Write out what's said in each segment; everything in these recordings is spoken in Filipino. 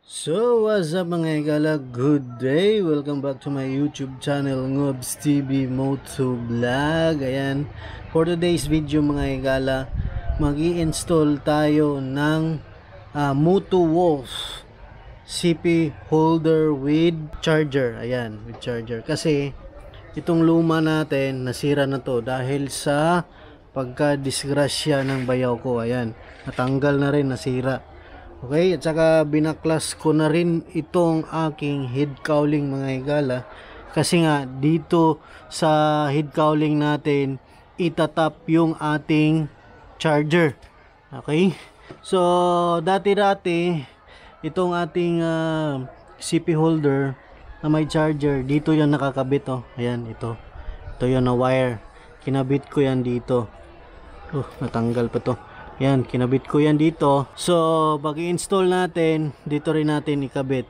So, what's up mga igala? Good day! Welcome back to my YouTube channel, Ngobs TV Moto Vlog. Ayan, for today's video mga igala, mag-i-install tayo ng Moto Wolf CP holder with charger. Ayan, with charger. Kasi, itong luma natin, nasira na to dahil sa pagka-disgrasya ng bayaw ko. Ayan, natanggal na rin, nasira. Okay, at saka binaklas ko na rin itong aking head cowling mga higala, kasi nga dito sa head cowling natin itatap yung ating charger. Okay, so dati-dati itong ating CP holder na may charger, dito yan nakakabit. Oh, ayan, ito yung na wire, kinabit ko yan dito. Natanggal pa to. Yan, kinabit ko yan dito. So, pag i-install natin, dito rin natin ikabit.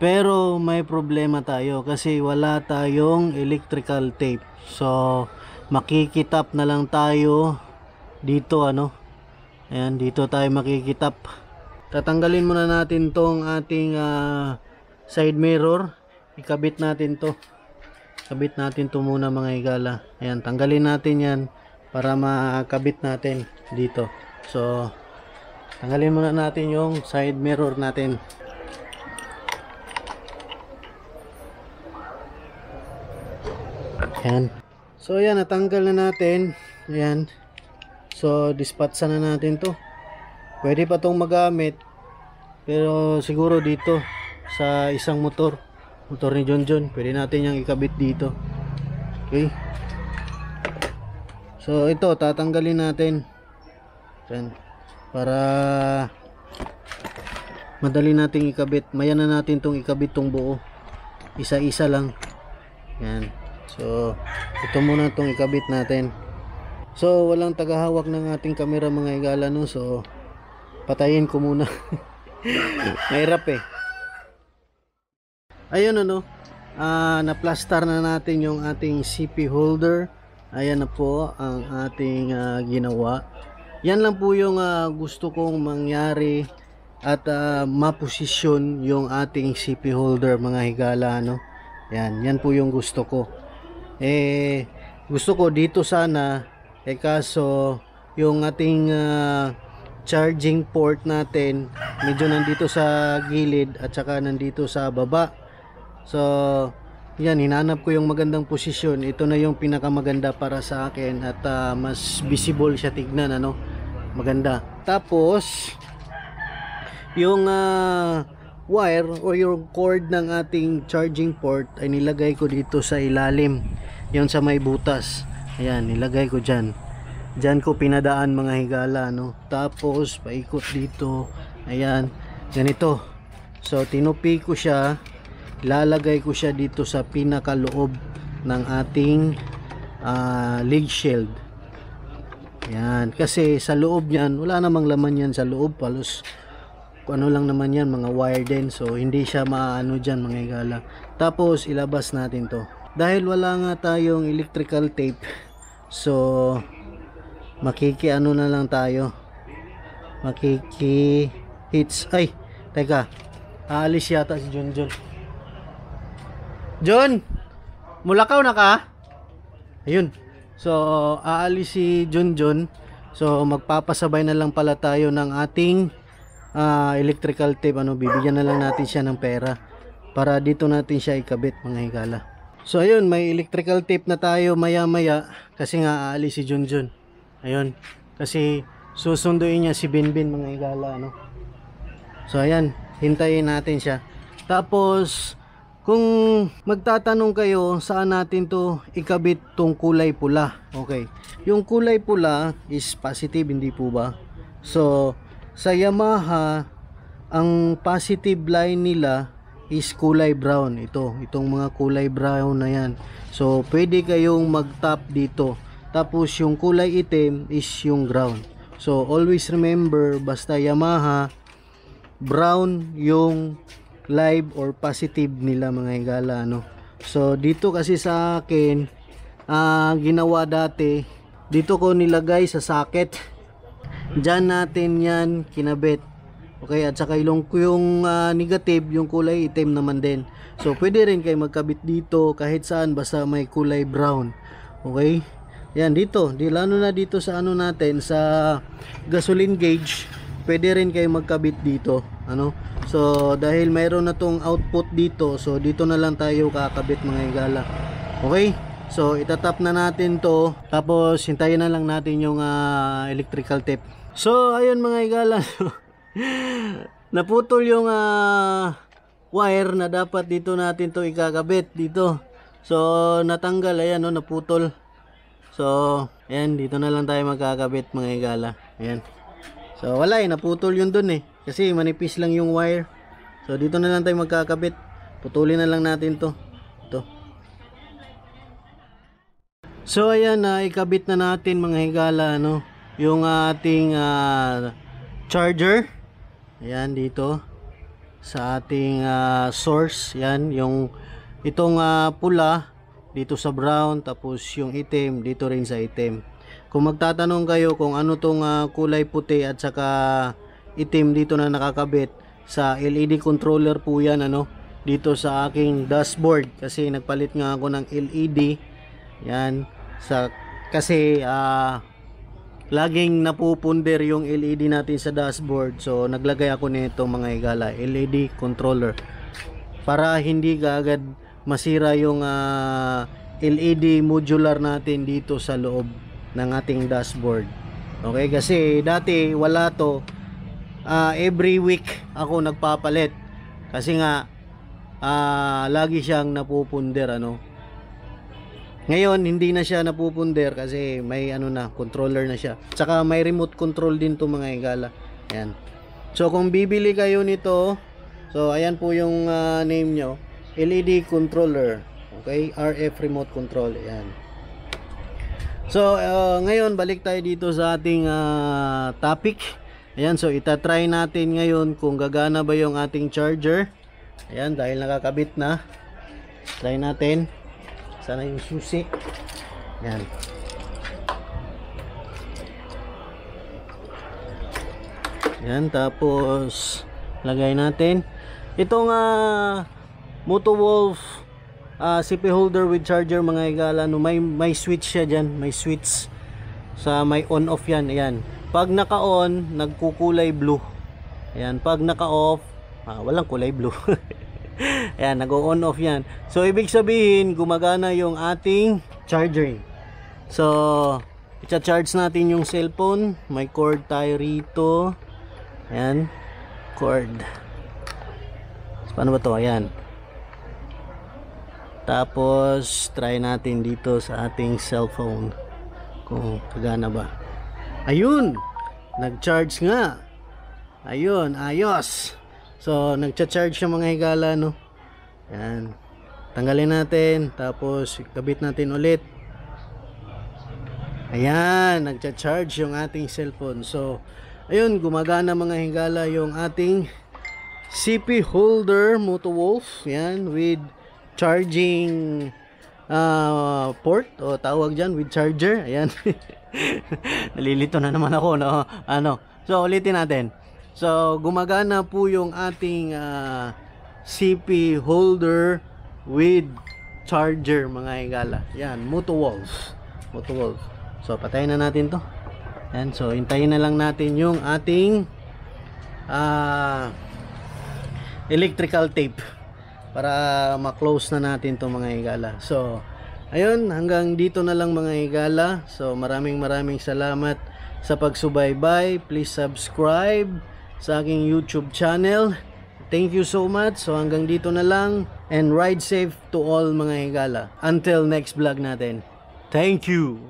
Pero may problema tayo kasi wala tayong electrical tape. So, makikitap na lang tayo dito, Ayan, dito tayo makikitap. Tatanggalin muna natin tong ating side mirror. Ikabit natin to. Kabit natin to muna mga higala. Ayan, tanggalin natin yan para makabit natin dito. So, tanggalin muna natin yung side mirror natin. Ayan. So, ayan, natanggal na natin. Ayan. So, dispatcha na natin to. Pwede pa tong magamit. Pero siguro dito sa isang motor ni John, pwede natin yung ikabit dito. Okay. So, ito, tatanggalin natin. Yan, para madali nating ikabit. Mayan na natin tong ikabit tong buo, isa-isa lang. Yan, so ito muna tong ikabit natin. So walang tagahawak ng ating camera mga higala, no? So patayin ko muna. Mahirap eh. Ayun, na-plaster na natin yung ating CP holder. Ayan na po ang ating ginawa. Yan lang po yung gusto kong mangyari at maposisyon yung ating CP holder mga higala, yan po yung gusto ko. Gusto ko dito sana, kaso yung ating charging port natin medyo nandito sa gilid at saka nandito sa baba. So yan, hinanap ko yung magandang posisyon. Ito na yung pinakamaganda para sa akin at mas visible siya tignan, maganda. Tapos yung wire o yung cord ng ating charging port ay nilagay ko dito sa ilalim, yung sa may butas. Ayan, nilagay ko dyan ko pinadaan mga higala, tapos paikot dito. Ayan, ganito. So tinupi ko siya, lalagay ko siya dito sa pinakaloob ng ating leg shield. Yan, kasi sa loob niyan wala namang laman yan sa loob, palos ano lang naman yan, mga wire din. So hindi siya maano dyan mga higala. Tapos ilabas natin to dahil wala nga tayong electrical tape. So makikiano na lang tayo, makiki hits. Ay, teka, aalis yata si John, mulakaw na ka? Ayun. So, aalis si John. So, magpapasabay na lang pala tayo ng ating electrical tape. Bibigyan na lang natin siya ng pera para dito natin siya ikabit mga higala. So, ayun, may electrical tape na tayo maya-maya kasi nga aalis si John. Ayun, kasi susunduin niya si Binbin mga higala, So, ayan, hintayin natin siya. Tapos kung magtatanong kayo saan natin to ikabit tong kulay pula, okay, yung kulay pula is positive, hindi po ba? So sa Yamaha ang positive line nila is kulay brown. Itong mga kulay brown na yan. So pwede kayong mag-tap dito. Tapos yung kulay itim is yung ground. So always remember, basta Yamaha, brown yung live or positive nila mga higala, So dito kasi sa akin ginawa dati, dito ko nilagay sa socket, dyan natin yan kinabit. Okay, at saka yung negative, yung kulay itim naman din. So pwede rin kayo magkabit dito kahit saan basta may kulay brown. Okay? Yan dito, lalo na dito sa ano natin sa gasoline gauge, pwede rin kayo magkabit dito, ano? So dahil mayroon na tong output dito, so dito na lang tayo kakabit mga higala. Okay? So itatap na natin to, tapos hintayin na lang natin yung electrical tape. So ayun mga higala. Naputol yung wire na dapat dito natin to ikakabit dito. So natanggal, ayan no, naputol. So ayan, dito na lang tayo magkakabit mga higala. Ayan. So wala naputol yun dun kasi manipis lang yung wire. So dito na lang tayo magkakabit. Putulin na lang natin to. Ito. So ayan, ikabit na natin mga higala, no, yung ating charger. Ayan dito sa ating source. Yan yung itong pula dito sa brown, tapos yung itim dito rin sa itim. Kung magtatanong kayo kung ano tong kulay puti at saka itim dito na nakakabit, sa LED controller po yan, ano, dito sa aking dashboard, kasi nagpalit nga ako ng LED. Yan kasi laging napupunder yung LED natin sa dashboard. So naglagay ako nito mga higala, LED controller, para hindi kaagad masira yung LED modular natin dito sa loob ng ating dashboard. Okay, kasi dati wala to. Every week ako nagpapalit kasi nga lagi siyang napupunder, ano. Ngayon hindi na siya napupunder kasi may controller na siya. Tsaka may remote control din to mga higala. Ayan. So kung bibili kayo nito, so ayan po yung name nyo, LED controller. Okay, RF remote control. Ayan. So ngayon balik tayo dito sa ating topic. Ayan, so itatry natin ngayon kung gagana ba yung ating charger. Ayan, dahil nakakabit na, try natin. Sana yung susi. Yan. Yan, tapos lagay natin itong Motowolf CP holder with charger mga higala, no, may switch siya diyan, may switch sa may on off yan. Ayan. Pag naka-on, nagkukulay blue. Ayan, pag naka-off, walang kulay blue. Ayan, nag-on off yan. So ibig sabihin gumagana yung ating charger. So i-charge natin yung cellphone. May cord tayo rito. Ayan, cord. So, paano ba to? Ayan. Tapos try natin dito sa ating cellphone kung kagana ba. Ayun, nag-charge nga. Ayun, ayos. So nagcha-charge siya mga higala, no. Yan. Tanggalin natin, tapos kabit natin ulit. Ayan, nagcha-charge yung ating cellphone. So ayun, gumagana mga higala yung ating CP holder Motowolf. Yan, with charging port, o tawag dyan, with charger. Ayan. Nalilito na naman ako, no. So ulitin natin. So gumagana po yung ating CP holder with charger mga higala. Yan, Motowolf. So patayin na natin to. Yan, so hintayin na lang natin yung ating electrical tape para ma-close na natin to mga higala. So ayun, hanggang dito na lang mga higala. So maraming salamat sa pagsubaybay. Please subscribe sa aking YouTube channel. Thank you so much. So hanggang dito na lang, and ride safe to all mga higala. Until next vlog natin. Thank you.